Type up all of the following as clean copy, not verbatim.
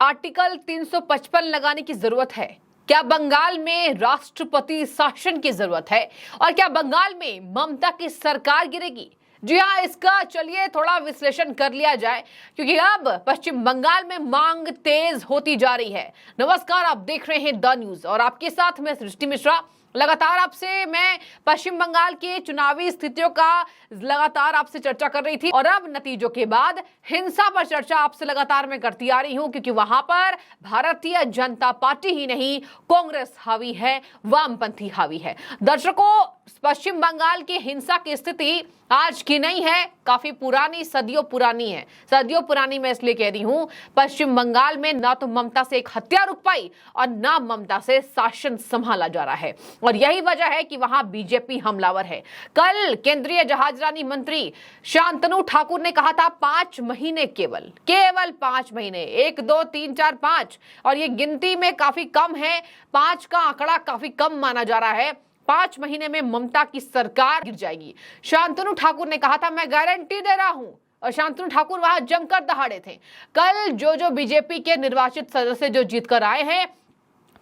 Article 355 लगाने की जरूरत है? क्या बंगाल में राष्ट्रपति शासन की जरूरत है? और क्या बंगाल में ममता की सरकार गिरेगी? जी हाँ, इसका चलिए थोड़ा विश्लेषण कर लिया जाए, क्योंकि अब पश्चिम बंगाल में मांग तेज होती जा रही है। नमस्कार, आप देख रहे हैं द न्यूज और आपके साथ मैं सृष्टि मिश्रा। लगातार आपसे मैं पश्चिम बंगाल के चुनावी स्थितियों का लगातार आपसे चर्चा कर रही थी और अब नतीजों के बाद हिंसा पर चर्चा आपसे लगातार मैं करती आ रही हूं, क्योंकि वहां पर भारतीय जनता पार्टी ही नहीं, कांग्रेस हावी है, वामपंथी हावी है। दर्शकों, पश्चिम बंगाल की हिंसा की स्थिति आज की नहीं है, काफी पुरानी, सदियों पुरानी है। सदियों पुरानी मैं इसलिए कह रही हूं, पश्चिम बंगाल में ना तो ममता से एक हत्या रुक पाई और ना ममता से शासन संभाला जा रहा है, और यही वजह है कि वहां बीजेपी हमलावर है। कल केंद्रीय जहाजरानी मंत्री शांतनु ठाकुर ने कहा था 5 महीने, केवल 5 महीने, 1 2 3 4 5, और ये गिनती में काफी कम है, 5 का आंकड़ा काफी कम माना जा रहा है। 5 महीने में ममता की सरकार गिर जाएगी। शांतनु ठाकुर ने कहा था, मैं गारंटी दे रहा हूं, और शांतनु ठाकुर वहां जमकर दहाड़े थे। कल जो बीजेपी के निर्वाचित सदस्य जो जीतकर आए हैं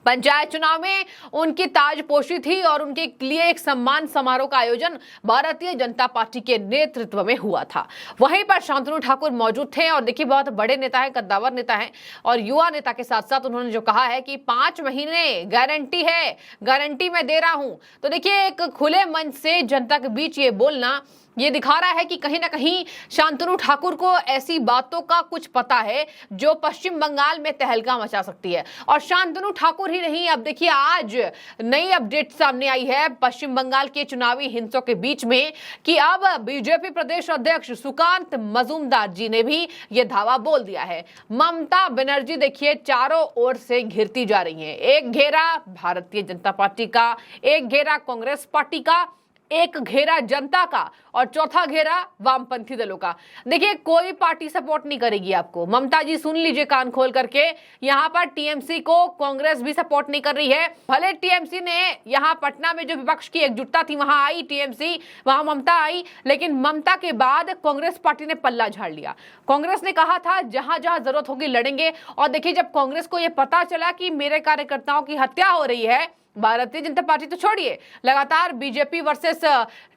पंचायत चुनाव में, उनकी ताजपोशी थी और उनके लिए एक सम्मान समारोह का आयोजन भारतीय जनता पार्टी के नेतृत्व में हुआ था। वहीं पर शांतनु ठाकुर मौजूद थे और देखिए, बहुत बड़े नेता हैं, कद्दावर नेता हैं, और युवा नेता के साथ साथ उन्होंने जो कहा है कि 5 महीने गारंटी है, गारंटी मैं दे रहा हूं। तो देखिए, एक खुले मंच से जनता के बीच ये बोलना, ये दिखा रहा है कि कहीं ना कहीं शांतनु ठाकुर को ऐसी बातों का कुछ पता है जो पश्चिम बंगाल में तहलका मचा सकती है। और शांतनु ठाकुर ही नहीं, अब देखिए आज नई अपडेट सामने आई है पश्चिम बंगाल के चुनावी हिंसों के बीच में कि अब बीजेपी प्रदेश अध्यक्ष सुकांत मजूमदार जी ने भी ये धावा बोल दिया है। ममता बनर्जी देखिए चारों ओर से घिरती जा रही है। एक घेरा भारतीय जनता पार्टी का, एक घेरा कांग्रेस पार्टी का, एक घेरा जनता का, और चौथा घेरा वामपंथी दलों का। देखिए, कोई पार्टी सपोर्ट नहीं करेगी आपको। ममता जी, सुन लीजिए कान खोल करके, यहाँ पर टीएमसी को कांग्रेस भी सपोर्ट नहीं कर रही है। भले टीएमसी ने यहाँ पटना में जो विपक्ष की एकजुटता थी वहां आई टीएमसी, वहां ममता आई, लेकिन ममता के बाद कांग्रेस पार्टी ने पल्ला झाड़ लिया। कांग्रेस ने कहा था जहां जहां जरूरत होगी लड़ेंगे, और देखिए, जब कांग्रेस को यह पता चला कि मेरे कार्यकर्ताओं की हत्या हो रही है, भारतीय जनता पार्टी तो छोड़िए, लगातार बीजेपी वर्सेस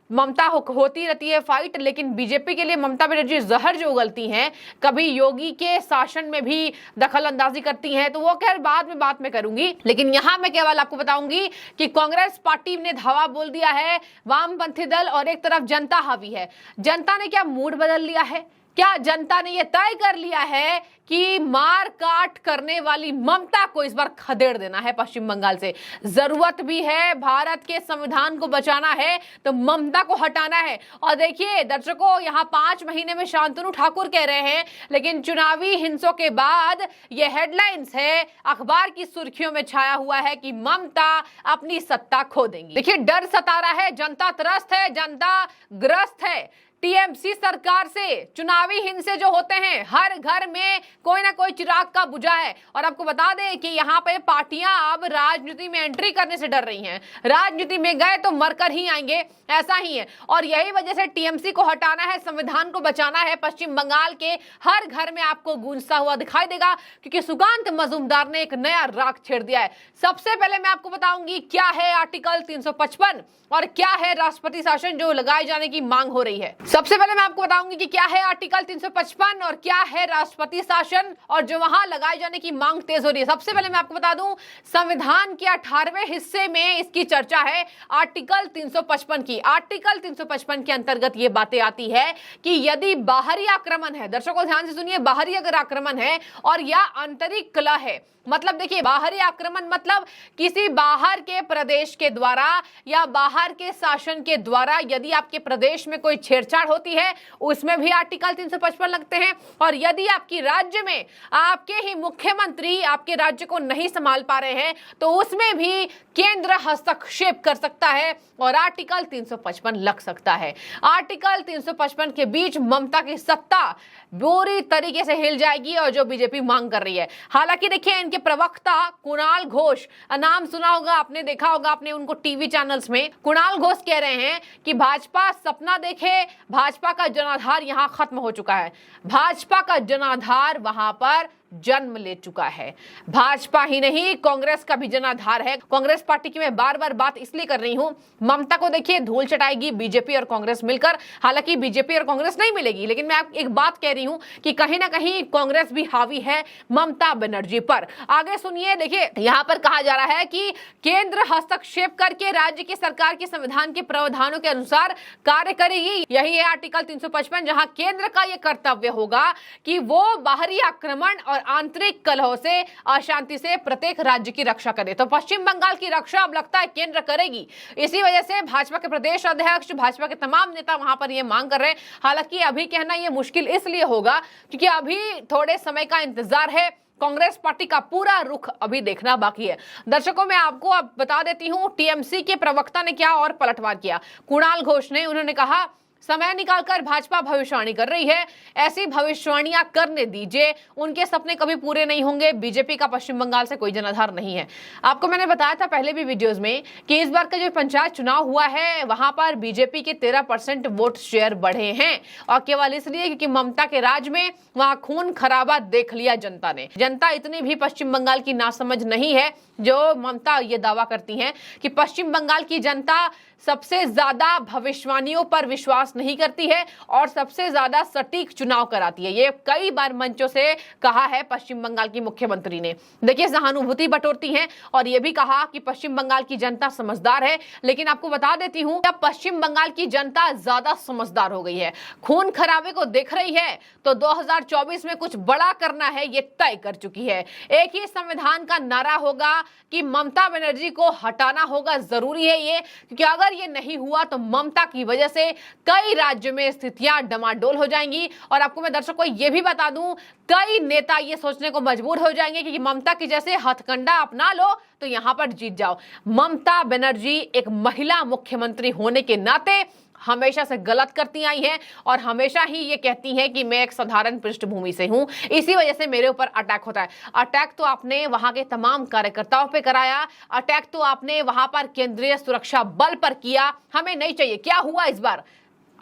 ममता होती रहती है फाइट, लेकिन बीजेपी के लिए ममता बनर्जी जहर जो उगलती हैं, कभी योगी के शासन में भी दखल अंदाजी करती हैं, तो वो खैर बाद में बात में करूंगी। लेकिन यहां मैं केवल आपको बताऊंगी कि कांग्रेस पार्टी ने धावा बोल दिया है, वामपंथी दल और एक तरफ जनता हावी है। जनता ने क्या मूड बदल लिया है? क्या जनता ने यह तय कर लिया है कि मार काट करने वाली ममता को इस बार खदेड़ देना है पश्चिम बंगाल से? जरूरत भी है, भारत के संविधान को बचाना है, तो ममता को हटाना है। और देखिए दर्शकों, यहाँ 5 महीने में शांतनु ठाकुर कह रहे हैं, लेकिन चुनावी हिंसों के बाद ये हेडलाइंस है, अखबार की सुर्खियों में छाया हुआ है कि ममता अपनी सत्ता खो देंगी। देखिए, डर सता रहा है, जनता त्रस्त है, जनता ग्रस्त है। टीएमसी सरकार से चुनावी हिंसे जो होते हैं, हर घर में कोई ना कोई चिराग का बुझा है। और आपको बता दें कि यहाँ पे पार्टियां अब राजनीति में एंट्री करने से डर रही हैं। राजनीति में गए तो मरकर ही आएंगे, ऐसा ही है। और यही वजह से टीएमसी को हटाना है, संविधान को बचाना है। पश्चिम बंगाल के हर घर में आपको गूंजता हुआ दिखाई देगा, क्योंकि सुकांत मजूमदार ने एक नया राग छेड़ दिया है। सबसे पहले मैं आपको बताऊंगी क्या है आर्टिकल 355 और क्या है राष्ट्रपति शासन जो लगाए जाने की मांग हो रही है। सबसे पहले मैं आपको बताऊंगी कि क्या है आर्टिकल 355 और क्या है राष्ट्रपति शासन, और जो वहां लगाए जाने की मांग तेज हो रही है। सबसे पहले मैं आपको बता दूं, संविधान के 18वें हिस्से में इसकी चर्चा है, आर्टिकल 355 की। आर्टिकल 355 के अंतर्गत ये बातें आती है कि यदि बाहरी आक्रमण है, दर्शकों ध्यान से सुनिए, बाहरी अगर आक्रमण है और या आंतरिक कलह है, मतलब देखिए, बाहरी आक्रमण मतलब किसी बाहर के प्रदेश के द्वारा या बाहर के शासन के द्वारा यदि आपके प्रदेश में कोई छेड़छाड़ होती है, उसमें भी आर्टिकल 355 लगते हैं। और यदि आपकी राज्य में आपके ही मुख्यमंत्री आपके राज्य को नहीं संभाल पा रहे हैं, तो उसमें भी केंद्र हस्तक्षेप कर सकता है और आर्टिकल 355 लग सकता है। आर्टिकल 355 के बीच ममता की सत्ता बुरी तरीके से हिल जाएगी, और जो बीजेपी मांग कर रही है। हालांकि देखिए, इनके प्रवक्ता कुणाल घोष, नाम सुना होगा आपने, देखा होगा आपने उनको टीवी चैनल्स में। कुणाल घोष कह रहे हैं कि भाजपा सपना देखे, भाजपा का जनाधार यहां खत्म हो चुका है, भाजपा का जनाधार वहां पर जन्म ले चुका है। भाजपा ही नहीं, कांग्रेस का भी जनाधार है। कांग्रेस पार्टी की मैं बार बार बात इसलिए कर रही हूं, ममता को देखिए धूल चटाएगी बीजेपी और कांग्रेस मिलकर। हालांकि बीजेपी और कांग्रेस नहीं मिलेगी, लेकिन मैं एक बात कह रही हूं कि कहीं ना कहीं कांग्रेस भी हावी है ममता बनर्जी पर। आगे सुनिए, देखिए यहां पर कहा जा रहा है कि केंद्र हस्तक्षेप करके राज्य की सरकार के संविधान के प्रावधानों के अनुसार कार्य करेगी। यही है आर्टिकल 355, जहां केंद्र का यह कर्तव्य होगा कि वो बाहरी आक्रमण और आंतरिक कलह से, अशांति से प्रत्येक राज्य की रक्षा करे। तो पश्चिम बंगाल की रक्षा अब लगता है केंद्र करेगी। इसी वजह से भाजपा के प्रदेश अध्यक्ष, भाजपा के तमाम नेता वहां पर यह मांग कर रहे हैं। हालांकि अभी कहना यह मुश्किल इसलिए होगा क्योंकि अभी थोड़े समय का इंतजार है। कांग्रेस पार्टी का पूरा रुख अभी देखना बाकी है। दर्शकों, मैं आपको अब बता देती हूं टीएमसी के प्रवक्ता ने क्या और पलटवार किया। कुणाल घोष ने, उन्होंने कहा समय निकालकर भाजपा भविष्यवाणी कर रही है, ऐसी भविष्यवाणियां करने दीजिए, उनके सपने कभी पूरे नहीं होंगे। बीजेपी का पश्चिम बंगाल से कोई जनाधार नहीं है। आपको मैंने बताया था पहले भी वीडियोस में कि इस बार का जो पंचायत चुनाव हुआ है वहां पर बीजेपी के 13% वोट शेयर बढ़े हैं, और केवल इसलिए क्योंकि ममता के राज में वहां खून खराबा देख लिया जनता ने। जनता इतनी भी पश्चिम बंगाल की नासमझ नहीं है जो ममता ये दावा करती हैं कि पश्चिम बंगाल की जनता सबसे ज्यादा भविष्यवाणियों पर विश्वास नहीं करती है और सबसे ज्यादा सटीक चुनाव कराती है। ये कई बार मंचों से कहा है पश्चिम बंगाल की मुख्यमंत्री ने। देखिए, सहानुभूति बटोरती हैं और ये भी कहा कि पश्चिम बंगाल की जनता समझदार है। लेकिन आपको बता देती हूं, अब पश्चिम बंगाल की जनता ज्यादा समझदार हो गई है, खून खराबे को देख रही है, तो 2024 में कुछ बड़ा करना है ये तय कर चुकी है। एक ही संविधान का नारा होगा कि ममता बनर्जी को हटाना होगा। जरूरी है ये, क्योंकि अगर ये नहीं हुआ तो ममता की वजह से कई राज्यों में स्थितियां डमाडोल हो जाएंगी। और आपको मैं दर्शकों ये भी बता दूं, कई नेता ये सोचने को मजबूर हो जाएंगे कि ममता की जैसे हथकंडा अपना लो तो यहां पर जीत जाओ। ममता बनर्जी एक महिला मुख्यमंत्री होने के नाते हमेशा से गलत करती आई हैं और हमेशा ही ये कहती हैं कि मैं एक साधारण पृष्ठभूमि से हूं, इसी वजह से मेरे ऊपर अटैक होता है। अटैक तो आपने वहां के तमाम कार्यकर्ताओं पे कराया, अटैक तो आपने वहां पर केंद्रीय सुरक्षा बल पर किया। हमें नहीं चाहिए। क्या हुआ इस बार?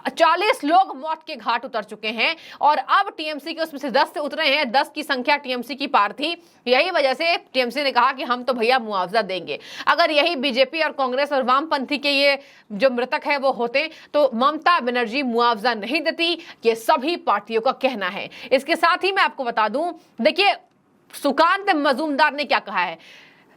40 लोग मौत के घाट उतर चुके हैं और अब टीएमसी के उसमें से 10 से उतरे हैं। 10 की संख्या टीएमसी की पार थी। यही वजह से टीएमसी ने कहा कि हम तो भैया मुआवजा देंगे। अगर यही बीजेपी और कांग्रेस और वामपंथी के ये जो मृतक है वो होते तो ममता बनर्जी मुआवजा नहीं देती। ये सभी पार्टियों का कहना है। इसके साथ ही मैं आपको बता दूं, देखिए सुकांत मजूमदार ने क्या कहा है।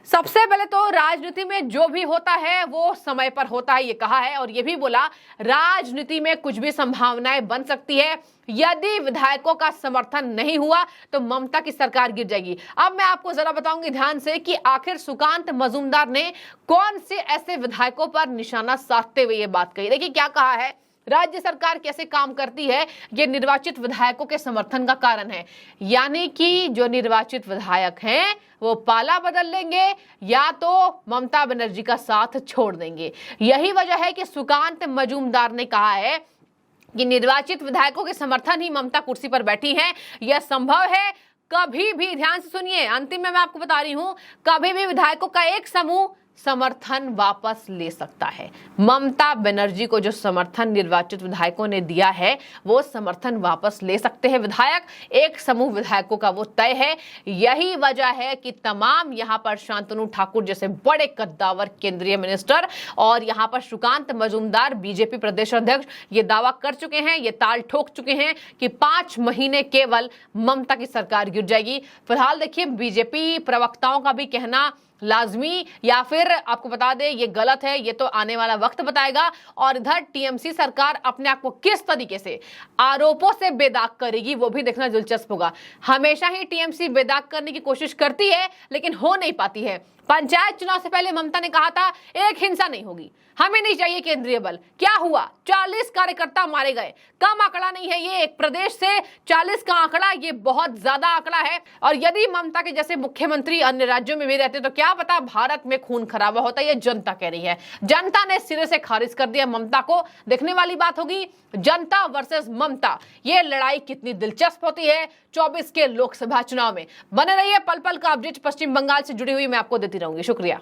सबसे पहले तो राजनीति में जो भी होता है वो समय पर होता है, ये कहा है। और ये भी बोला राजनीति में कुछ भी संभावनाएं बन सकती है, यदि विधायकों का समर्थन नहीं हुआ तो ममता की सरकार गिर जाएगी। अब मैं आपको जरा बताऊंगी ध्यान से कि आखिर सुकांत मजूमदार ने कौन से ऐसे विधायकों पर निशाना साधते हुए ये बात कही। देखिए क्या कहा है, राज्य सरकार कैसे काम करती है ये निर्वाचित विधायकों के समर्थन का कारण है। यानी कि जो निर्वाचित विधायक हैं वो पाला बदल लेंगे या तो ममता बनर्जी का साथ छोड़ देंगे। यही वजह है कि सुकांत मजूमदार ने कहा है कि निर्वाचित विधायकों के समर्थन ही ममता कुर्सी पर बैठी हैं। यह संभव है। कभी भी, ध्यान से सुनिए, अंतिम में मैं आपको बता रही हूं, कभी भी विधायकों का एक समूह समर्थन वापस ले सकता है। ममता बनर्जी को जो समर्थन निर्वाचित विधायकों ने दिया है वो समर्थन वापस ले सकते हैं विधायक। एक समूह विधायकों का वो तय है। यही वजह है कि तमाम यहां पर शांतनु ठाकुर जैसे बड़े कद्दावर केंद्रीय मिनिस्टर और यहां पर सुकांत मजूमदार बीजेपी प्रदेश अध्यक्ष ये दावा कर चुके हैं, ये ताल ठोक चुके हैं कि 5 महीने केवल ममता की सरकार गिर जाएगी। फिलहाल देखिए बीजेपी प्रवक्ताओं का भी कहना लाजमी या फिर आपको बता दें ये गलत है, ये तो आने वाला वक्त बताएगा। और इधर टीएमसी सरकार अपने आप को किस तरीके से आरोपों से बेदाग करेगी वो भी देखना दिलचस्प होगा। हमेशा ही टीएमसी बेदाग करने की कोशिश करती है लेकिन हो नहीं पाती है। पंचायत चुनाव से पहले ममता ने कहा था एक हिंसा नहीं होगी, हमें नहीं चाहिए केंद्रीय बल। क्या हुआ? 40 कार्यकर्ता मारे गए। कम आंकड़ा नहीं है ये, एक प्रदेश से 40 का आंकड़ा ये बहुत ज्यादा आंकड़ा है। और यदि ममता के जैसे मुख्यमंत्री अन्य राज्यों में भी रहते तो क्या पता भारत में खून खराबा होता। ये जनता कह रही है। जनता ने सिरे से खारिज कर दिया ममता को। देखने वाली बात होगी जनता वर्सेस ममता, ये लड़ाई कितनी दिलचस्प होती है 24 के लोकसभा चुनाव में। बने रहिए, पल पल का अपडेट पश्चिम बंगाल से जुड़ी हुई मैं आपको देती रहूंगी। शुक्रिया।